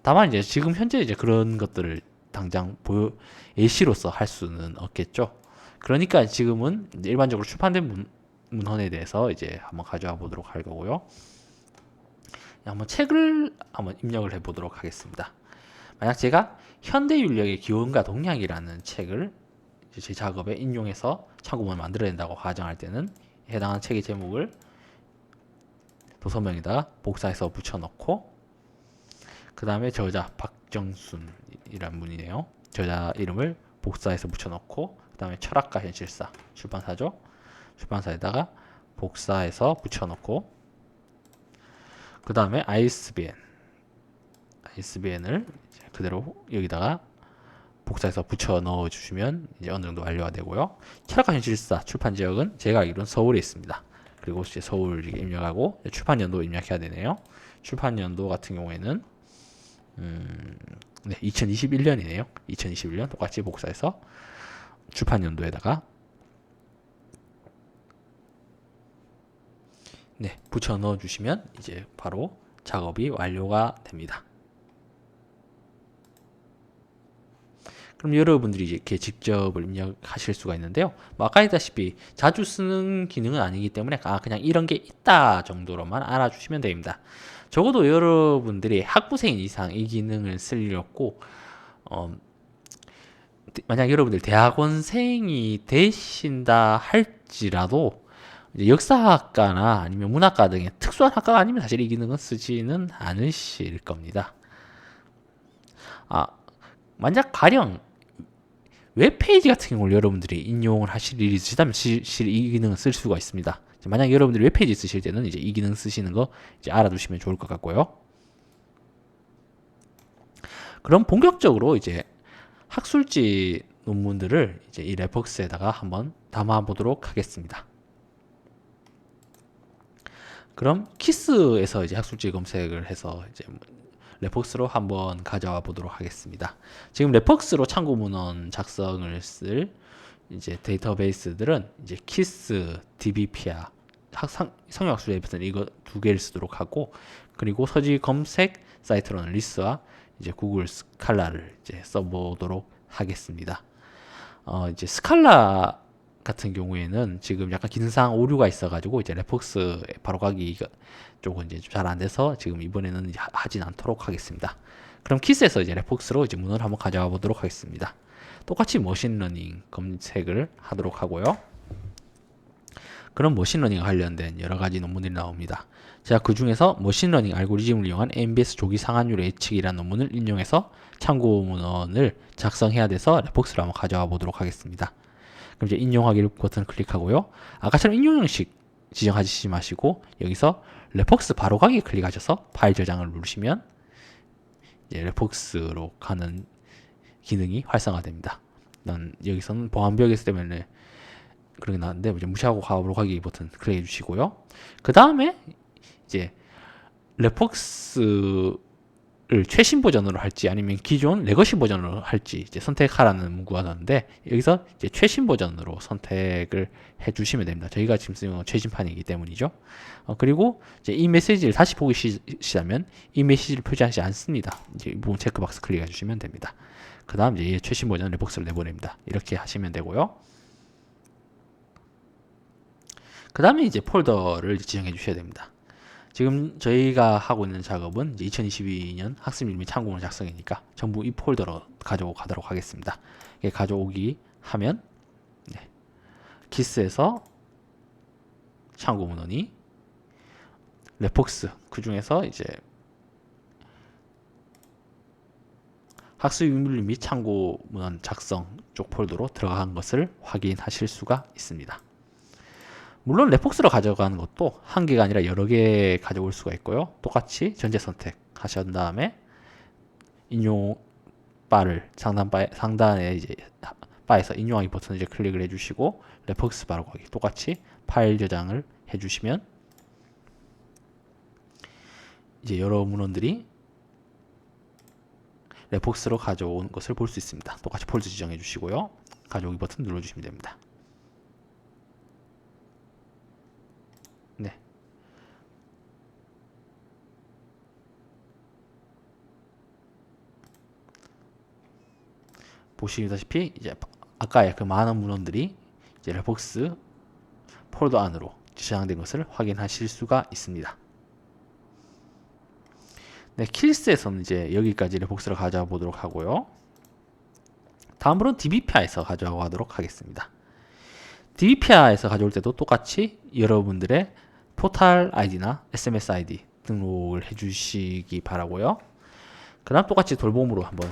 다만 이제 지금 현재 이제 그런 것들을 당장 예시로서 할 수는 없겠죠. 그러니까 지금은 이제 일반적으로 출판된 문헌에 대해서 이제 한번 가져와 보도록 할 거고요. 한번 책을 한번 입력을 해 보도록 하겠습니다. 만약 제가 현대윤력의 기원과 동향이라는 책을 제 작업에 인용해서 참고문을 만들어야 된다고 가정할 때는 해당하는 책의 제목을 도서명에다가 복사해서 붙여넣고 그 다음에 저자 박정순이란 분이네요. 저자 이름을 복사해서 붙여넣고 그 다음에 철학과 현실사 출판사죠. 출판사에다가 복사해서 붙여넣고 그 다음에 ISBN을 그대로 여기다가 복사해서 붙여 넣어 주시면 이제 어느 정도 완료가 되고요. 철학과 현실사 출판 지역은 제가 알기로는 서울에 있습니다. 그리고 이제 서울 입력하고 출판 연도 입력해야 되네요. 출판 연도 같은 경우에는 네, 2021년이네요. 2021년 똑같이 복사해서 출판 연도에다가 네, 붙여 넣어 주시면 이제 바로 작업이 완료가 됩니다. 그럼 여러분들이 이렇게 직접 입력하실 수가 있는데요. 뭐 아까 했다시피 자주 쓰는 기능은 아니기 때문에 그냥 이런 게 있다 정도로만 알아주시면 됩니다. 적어도 여러분들이 학부생인 이상 이 기능을 쓰려고 만약 여러분들 대학원생이 되신다 할지라도 이제 역사학과나 아니면 문학과 등의 특수한 학과가 아니면 사실 이 기능은 쓰지는 않으실 겁니다. 만약 가령 웹페이지 같은 경우를 여러분들이 인용을 하실 일이 있으시다면 사실 이 기능을 쓸 수가 있습니다. 만약 여러분들이 웹페이지 쓰실 때는 이제 이 기능 쓰시는 거 이제 알아두시면 좋을 것 같고요. 그럼 본격적으로 이제 학술지 논문들을 이제 이 레퍼스에다가 한번 담아 보도록 하겠습니다. 그럼 키스에서 이제 학술지 검색을 해서 이제 레폭스로 한번 가져와 보도록 하겠습니다. 지금 레폭스로 참고 문헌 작성을 쓸 이제 데이터베이스들은 이제 키스, DBpeer, 성형학술 데이터는 이거 두 개를 쓰도록 하고 그리고 서지 검색 사이트로는 리스와 이제 구글 스칼라를 이제 써보도록 하겠습니다. 이제 스칼라 같은 경우에는 지금 약간 기능상 오류가 있어가지고 이제 레폭스에 바로 가기 쪽은 이제 잘 안 돼서 지금 이번에는 이제 하진 않도록 하겠습니다. 그럼 키스에서 이제 레폭스로 이제 문헌을 한번 가져와 보도록 하겠습니다. 똑같이 머신러닝 검색을 하도록 하고요. 그럼 머신러닝 관련된 여러 가지 논문들이 나옵니다. 제가 그 중에서 머신러닝 알고리즘을 이용한 MBS 조기 상한율 예측이라는 논문을 인용해서 참고 문헌을 작성해야 돼서 레폭스로 한번 가져와 보도록 하겠습니다. 그럼 이제 인용하기 버튼을 클릭하고요. 아까처럼 인용 형식 지정하지 마시고 여기서 레폭스 바로 가기 클릭하셔서 파일 저장을 누르시면 이제 레폭스로 가는 기능이 활성화됩니다. 난 여기서는 보안벽에서 때문에 그런 게 나왔는데 이제 무시하고 바로 가기 버튼 클릭해 주시고요. 그 다음에 이제 레폭스를 최신 버전으로 할지 아니면 기존 레거시 버전으로 할지 이제 선택하라는 문구가 나왔는데 여기서 이제 최신 버전으로 선택을 해주시면 됩니다. 저희가 지금 쓰는 건 최신판이기 때문이죠. 그리고 이제 이 메시지를 다시 보기 시작하면 이 메시지를 표시하지 않습니다. 이제 이 부분 체크박스 클릭해 주시면 됩니다. 그 다음 이제 최신 버전 레폭스를 내보냅니다. 이렇게 하시면 되고요. 그 다음에 이제 폴더를 지정해 주셔야 됩니다. 지금 저희가 하고 있는 작업은 이제 2022년 학습 및 참고문 작성이니까 전부 이 폴더로 가져오고 가도록 하겠습니다. 이게 가져오기 하면 네. 기스에서 참고문헌이 레폭스 그 중에서 이제 학습 윤리 및 참고문헌 작성 쪽 폴더로 들어간 것을 확인하실 수가 있습니다. 물론 레폭스로 가져가는 것도 한 개가 아니라 여러 개 가져올 수가 있고요. 똑같이 전체 선택하신 다음에 인용 바를 상단에 이제 바에서 인용하기 버튼을 이제 클릭을 해주시고 레폭스 바로 가기 똑같이 파일 저장을 해주시면 이제 여러 문헌들이 레폭스로 가져온 것을 볼 수 있습니다. 똑같이 폴더 지정해 주시고요. 가져오기 버튼 눌러주시면 됩니다. 네. 보시다시피 이제 아까의 그 많은 문헌들이 이제 레폭스 폴더 안으로 저장된 것을 확인하실 수가 있습니다. 네, 킬스에서는 이제 여기까지 레폭스를 가져와 보도록 하고요. 다음으로는 DBPI에서 가져가도록 하겠습니다. DBPI에서 가져올 때도 똑같이 여러분들의 포탈 아이디나 SMS 아이디 등록을 해주시기 바라고요. 그 다음 똑같이 돌봄으로 한번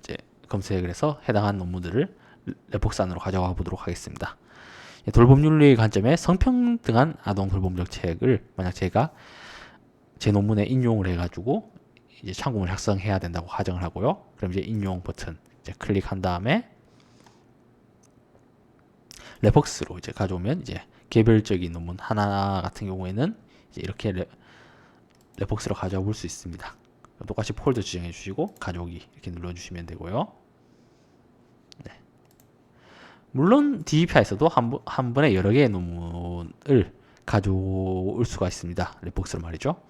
이제 검색을 해서 해당한 논문들을 레폭스 안으로 가져가 보도록 하겠습니다. 돌봄 윤리의 관점에 성평등한 아동 돌봄 정책을 만약 제가 제 논문에 인용을 해가지고 이제 참고문 작성해야 된다고 가정을 하고요. 그럼 이제 인용 버튼 이제 클릭한 다음에 레폭스로 이제 가져오면 이제 개별적인 논문 하나 같은 경우에는 이제 이렇게 레폭스로 가져와 볼 수 있습니다. 똑같이 폴더 지정해 주시고 가져오기 이렇게 눌러 주시면 되고요. 네. 물론 DBPI에서도 한 번에 여러 개의 논문을 가져올 수가 있습니다. 레폭스로 말이죠.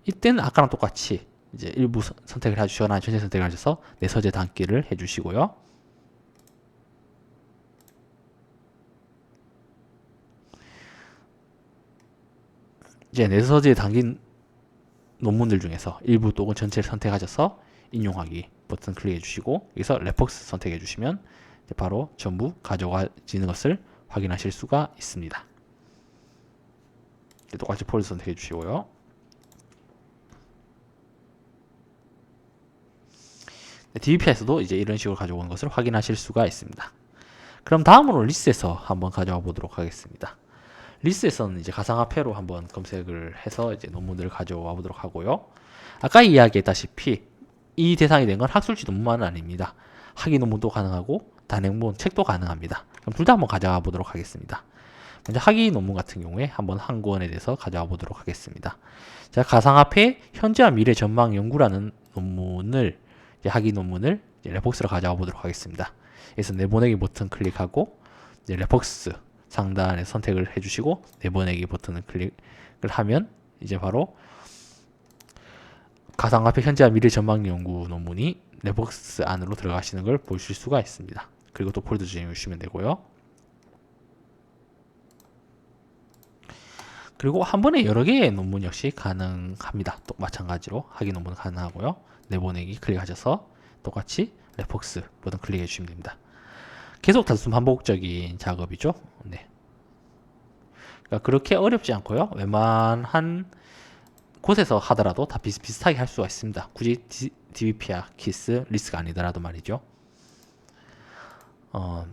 이때는 아까랑 똑같이 이제 일부 선택을 해주시거나 전체 선택을 하셔서 내 서재 담기를 해주시고요. 이제 내 서재에 담긴 논문들 중에서 일부 또는 전체를 선택하셔서 인용하기 버튼 클릭해 주시고 여기서 레폭스 선택해 주시면 바로 전부 가져가지는 것을 확인하실 수가 있습니다. 똑같이 폴더 선택해 주시고요. DBP에서도 이제 이런 식으로 가져오는 것을 확인하실 수가 있습니다. 그럼 다음으로 리스에서 한번 가져와 보도록 하겠습니다. 리스에서는 이제 가상화폐로 한번 검색을 해서 이제 논문들을 가져와 보도록 하고요. 아까 이야기했다시피 이 대상이 된 건 학술지 논문만은 아닙니다. 학위 논문도 가능하고 단행본 책도 가능합니다. 그럼 둘 다 한번 가져와 보도록 하겠습니다. 먼저 학위 논문 같은 경우에 한번 한 권에 대해서 가져와 보도록 하겠습니다. 자, 가상화폐 현재와 미래 전망 연구라는 논문을 학위 논문을 레폭스로 가져와 보도록 하겠습니다. 그래서 내보내기 버튼 클릭하고 이제 레폭스 상단에 선택을 해주시고 내보내기 버튼을 클릭을 하면 이제 바로 가상화폐 현재와 미래 전망 연구 논문이 레폭스 안으로 들어가시는 걸 보실 수가 있습니다. 그리고 또 폴더 지정해 주시면 되고요. 그리고 한 번에 여러 개의 논문 역시 가능합니다. 또 마찬가지로 학위 논문 가능하고요. 내보내기 클릭하셔서 똑같이 레폭스 버튼 클릭해 주시면 됩니다. 계속 단순 반복적인 작업이죠. 네. 그러니까 그렇게 어렵지 않고요. 웬만한 곳에서 하더라도 다 비슷비슷하게 할 수가 있습니다. 굳이 DBP야, 키스, 리스가 아니더라도 말이죠.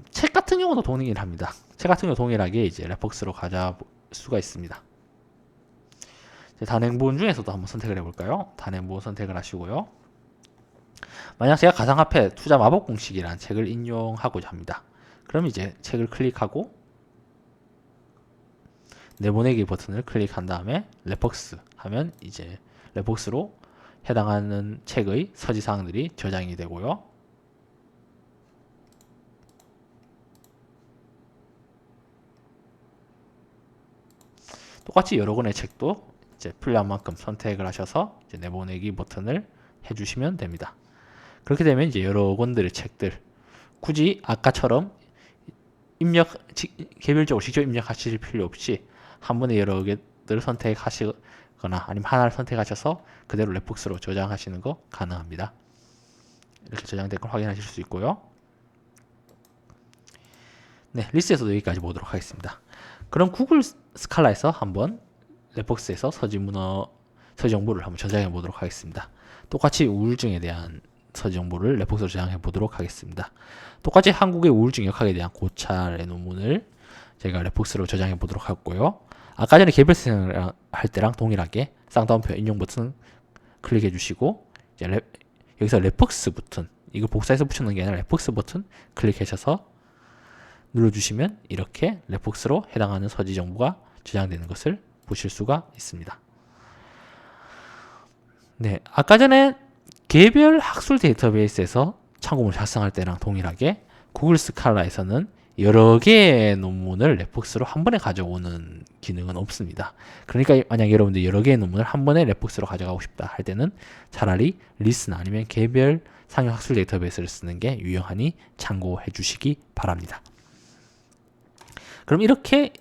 책 같은 경우도 동일합니다. 책 같은 경우 동일하게 이제 레폭스로 가져올 수가 있습니다. 단행본 중에서도 한번 선택을 해볼까요? 단행본 선택을 하시고요. 만약 제가 가상화폐 투자 마법 공식이라는 책을 인용하고자 합니다. 그럼 이제 책을 클릭하고 내보내기 버튼을 클릭한 다음에 레퍽스 하면 이제 레퍽스로 해당하는 책의 서지사항들이 저장이 되고요. 똑같이 여러 권의 책도 이제 필요한 만큼 선택을 하셔서 이제 내보내기 버튼을 해주시면 됩니다. 그렇게 되면 이제 여러 권들의 책들 굳이 아까처럼 개별적으로 직접 입력하실 필요 없이 한 번에 여러 개들을 선택하시거나 아니면 하나를 선택하셔서 그대로 레폭스로 저장하시는 거 가능합니다. 이렇게 저장된 걸 확인하실 수 있고요. 네, 리스트에서도 여기까지 보도록 하겠습니다. 그럼 구글 스칼라에서 한번 레폭스에서 서지 정보를 한번 저장해 보도록 하겠습니다. 똑같이 우울증에 대한 서지 정보를 레폭스로 저장해 보도록 하겠습니다. 똑같이 한국의 우울증 역학에 대한 고찰의 논문을 제가 레폭스로 저장해 보도록 하고요. 아까 전에 개별 할 때랑 동일하게 쌍따옴표 인용 버튼 클릭해 주시고 이제 여기서 레폭스 버튼, 이거 복사해서 붙여놓은 게 아니라 레폭스 버튼 클릭하셔서 눌러주시면 이렇게 레폭스로 해당하는 서지 정보가 저장되는 것을 보실 수가 있습니다. 네, 아까 전에 개별 학술 데이터베이스에서 참고문을 작성할 때랑 동일하게 구글 스칼라에서는 여러 개의 논문을 레폭스로 한 번에 가져오는 기능은 없습니다. 그러니까 만약 여러분들 여러 개의 논문을 한 번에 레폭스로 가져가고 싶다 할 때는 차라리 리스나 아니면 개별 상용 학술 데이터베이스를 쓰는 게 유용하니 참고해 주시기 바랍니다. 그럼 이렇게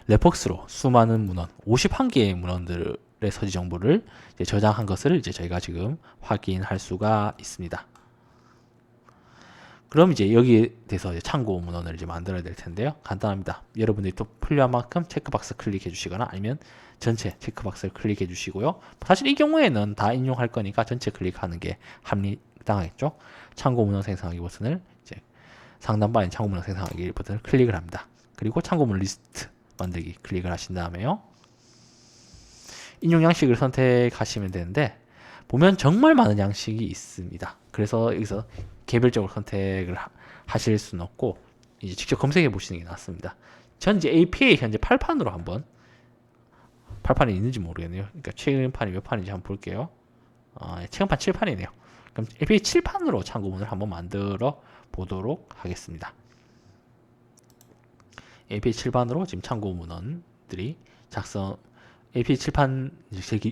레폭스로 수많은 문헌, 51개의 문헌들의 서지 정보를 이제 저장한 것을 이제 저희가 지금 확인할 수가 있습니다. 그럼 이제 여기에 대해서 이제 참고 문헌을 이제 만들어야 될 텐데요. 간단합니다. 여러분들이 또 필요한 만큼 체크박스 클릭해 주시거나 아니면 전체 체크박스를 클릭해 주시고요. 사실 이 경우에는 다 인용할 거니까 전체 클릭하는 게 합리당하겠죠. 참고 문헌 생성하기 버튼을 이제 상단바에 참고 문헌 생성하기 버튼을 클릭을 합니다. 그리고 참고문 리스트 만들기 클릭을 하신 다음에요. 인용 양식을 선택하시면 되는데 보면 정말 많은 양식이 있습니다. 그래서 여기서 개별적으로 선택을 하실 수는 없고 이제 직접 검색해 보시는 게 낫습니다. 전 이제 APA 현재 8판으로 한번 8판이 있는지 모르겠네요. 그러니까 최근판이 몇 판인지 한번 볼게요. 최근판 7판이네요. 그럼 APA 7판으로 참고문을 한번 만들어 보도록 하겠습니다. APA 7판으로 지금 참고 문헌들이 APA 7판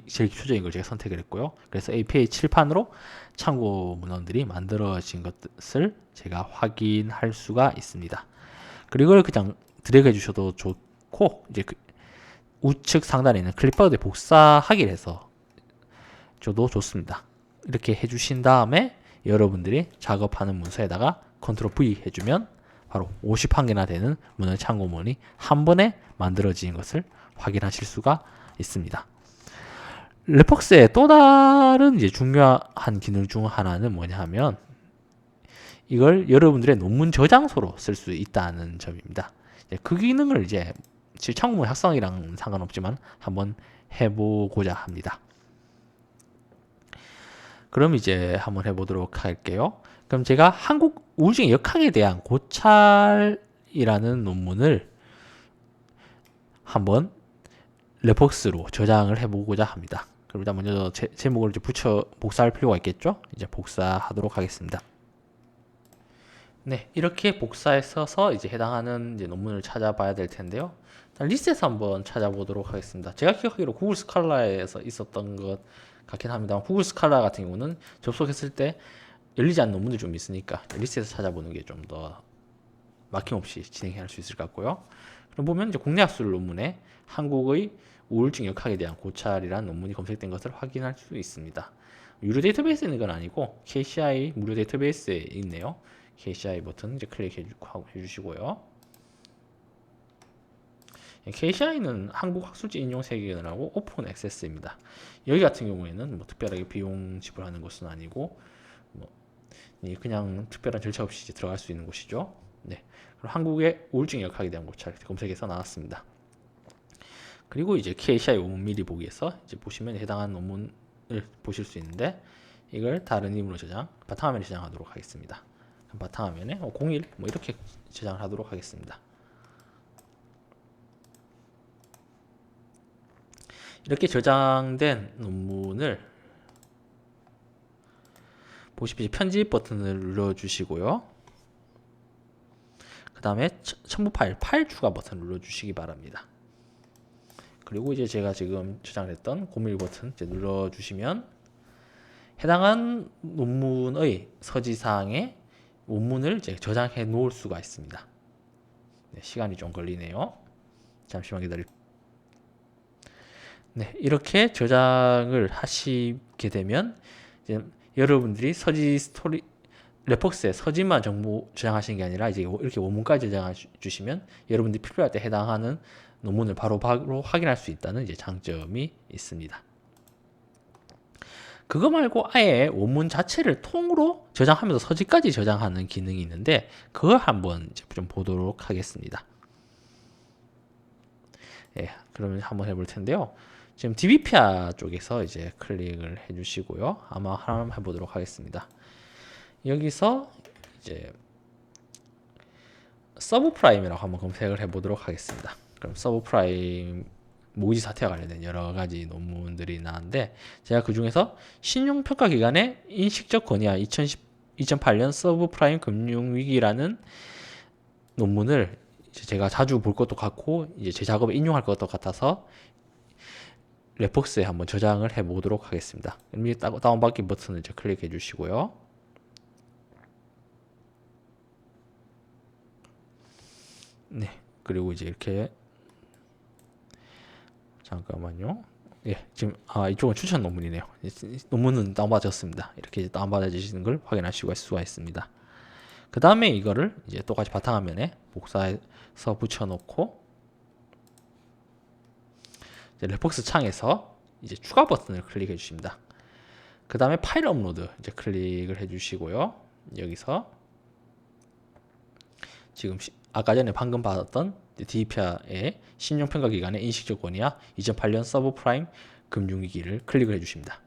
제일 기초적인 걸 제가 선택을 했고요. 그래서 APA 7판으로 참고 문헌들이 만들어진 것을 제가 확인할 수가 있습니다. 그리고 이걸 그냥 드래그 해주셔도 좋고 이제 우측 상단에 있는 클립보드에 복사하기를 해서 줘도 좋습니다. 이렇게 해주신 다음에 여러분들이 작업하는 문서에다가 컨트롤 V 해주면 바로 51개나 되는 문헌 참고문이 한 번에 만들어진 것을 확인하실 수가 있습니다. 레폭스의 또 다른 이제 중요한 기능 중 하나는 뭐냐 하면 이걸 여러분들의 논문 저장소로 쓸 수 있다는 점입니다. 그 기능을 이제 참고문 작성이랑 상관없지만 한번 해보고자 합니다. 그럼 이제 한번 해보도록 할게요. 그럼 제가 한국 우울증 역학에 대한 고찰이라는 논문을 한번 레폭스로 저장을 해보고자 합니다. 그럼 일단 먼저 제목을 이제 복사할 필요가 있겠죠? 이제 복사하도록 하겠습니다. 네, 이렇게 복사해서 이제 해당하는 이제 논문을 찾아봐야 될 텐데요. 일단 리스트에서 한번 찾아보도록 하겠습니다. 제가 기억하기로 구글 스칼라에서 있었던 것 같긴 합니다. 구글 스칼라 같은 경우는 접속했을 때 열리지 않는 논문들이 좀 있으니까 리스트에서 찾아보는 게 좀 더 막힘없이 진행할 수 있을 것 같고요. 그럼 보면 이제 국내 학술 논문에 한국의 우울증 역학에 대한 고찰이라는 논문이 검색된 것을 확인할 수 있습니다. 유료 데이터베이스에 있는 건 아니고 KCI 무료 데이터베이스에 있네요. KCI 버튼 이제 클릭해 주시고요. KCI는 한국 학술지 인용 세계관하고 오픈 액세스입니다. 여기 같은 경우에는 뭐 특별하게 비용 지불하는 것은 아니고 그냥 특별한 절차 없이 이제 들어갈 수 있는 곳이죠. 네. 그럼 한국의 우울증 역학에 대한 고찰 검색해서 나왔습니다. 그리고 이제 KCI 원문 미리 보기에서 이제 보시면 해당하는 논문을 보실 수 있는데 이걸 다른 이름으로 바탕화면에 저장하도록 하겠습니다. 바탕화면에 01 뭐 이렇게 저장을 하도록 하겠습니다. 이렇게 저장된 논문을 보시면 편집 버튼을 눌러주시고요. 그 다음에 첨부 파일 추가 버튼 눌러주시기 바랍니다. 그리고 이제 제가 지금 저장했던 01 버튼 이제 눌러주시면 해당한 논문의 서지사항에 원문을 이제 저장해 놓을 수가 있습니다. 네, 시간이 좀 걸리네요. 잠시만 기다리세요. 네, 이렇게 저장을 하시게 되면 이제 여러분들이 레폭스에 서지만 정보 저장하시는 게 아니라 이제 이렇게 원문까지 저장해 주시면 여러분들이 필요할 때 해당하는 논문을 바로 확인할 수 있다는 이제 장점이 있습니다. 그거 말고 아예 원문 자체를 통으로 저장하면서 서지까지 저장하는 기능이 있는데 그걸 한번 이제 좀 보도록 하겠습니다. 예, 그러면 한번 해볼 텐데요. 지금 DBPR 쪽에서 이제 클릭을 해주시고요. 아마 하나 해보도록 하겠습니다. 여기서 이제 서브프라임이라고 한번 검색을 해보도록 하겠습니다. 그럼 서브프라임 모기지 사태와 관련된 여러 가지 논문들이 나왔는데 제가 그 중에서 신용평가기관의 인식적 건의와 2008년 서브프라임 금융위기라는 논문을 제가 자주 볼 것도 같고 이제 제 작업에 인용할 것도 같아서 레폭스에 한번 저장을 해 보도록 하겠습니다. 여기 다운받기 버튼을 이제 클릭해 주시고요. 네, 그리고 이제 이렇게 잠깐만요. 예, 지금 이쪽은 추천 논문이네요. 논문은 다운받았습니다. 이렇게 다운받아주시는 걸 확인하실 수가 있습니다. 그 다음에 이거를 이제 똑같이 바탕화면에 복사해서 붙여놓고 이제 레폭스 창에서 이제 추가 버튼을 클릭해 주십니다. 그 다음에 파일 업로드 이제 클릭을 해주시고요. 여기서 지금 아까 전에 방금 받았던 DBPR의 신용평가기관의 인식적 권위와 2008년 서브프라임 금융위기를 클릭을 해주십니다.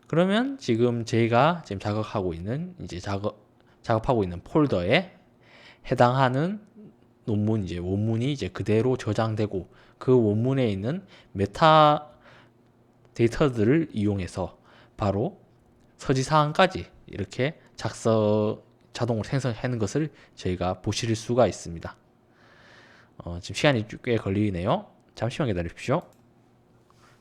그러면 지금 제가 지금 작업하고 있는 작업하고 있는 폴더에 해당하는 논문 이제 원문이 이제 그대로 저장되고 그 원문에 있는 메타 데이터들을 이용해서 바로 서지사항까지 이렇게 자동으로 생성하는 것을 저희가 보실 수가 있습니다. 지금 시간이 꽤 걸리네요. 잠시만 기다리십시오.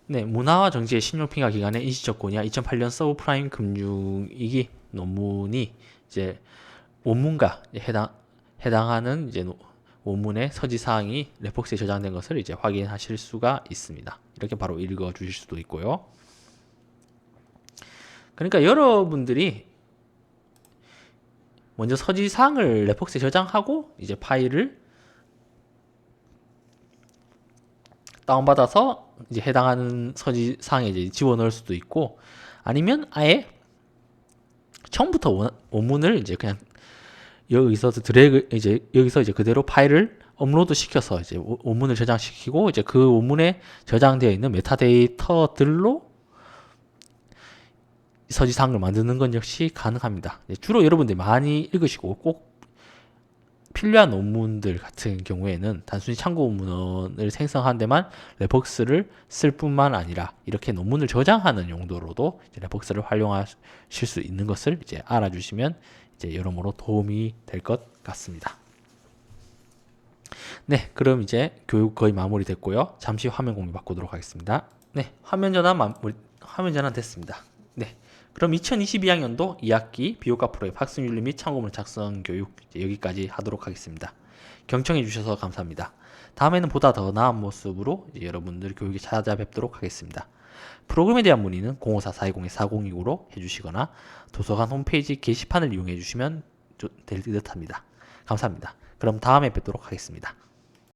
네, 문화와 정치의 신용평가 기관의 인식적 권위와 2008년 서브프라임 금융위기 논문이 이제 원문과 해당하는 이제 원문의 서지사항이 레폭스에 저장된 것을 이제 확인하실 수가 있습니다. 이렇게 바로 읽어 주실 수도 있고요. 그러니까 여러분들이 먼저 서지사항을 레폭스에 저장하고 이제 파일을 다운받아서 이제 해당하는 서지사항에 이제 집어넣을 수도 있고 아니면 아예 처음부터 원문을 이제 그냥 여기서 여기서 이제 그대로 파일을 업로드 시켜서 이제 원문을 저장시키고 이제 그 원문에 저장되어 있는 메타데이터들로 서지사항을 만드는 건 역시 가능합니다. 주로 여러분들이 많이 읽으시고 꼭 필요한 논문들 같은 경우에는 단순히 참고 문헌을 생성한 데만 레폭스를 쓸 뿐만 아니라 이렇게 논문을 저장하는 용도로도 이제 레폭스를 활용하실 수 있는 것을 이제 알아주시면 이제 여러모로 도움이 될 것 같습니다. 네, 그럼 이제 교육 거의 마무리됐고요. 잠시 화면 공유 바꾸도록 하겠습니다. 네, 화면 전환 됐습니다. 네, 그럼 2022학년도 2학기 비교과 프로의 학습윤리 및 참고문 작성 교육 여기까지 하도록 하겠습니다. 경청해 주셔서 감사합니다. 다음에는 보다 더 나은 모습으로 여러분들 교육에 찾아뵙도록 하겠습니다. 프로그램에 대한 문의는 054-420-4029로 해주시거나 도서관 홈페이지 게시판을 이용해 주시면 될 듯합니다. 감사합니다. 그럼 다음에 뵙도록 하겠습니다.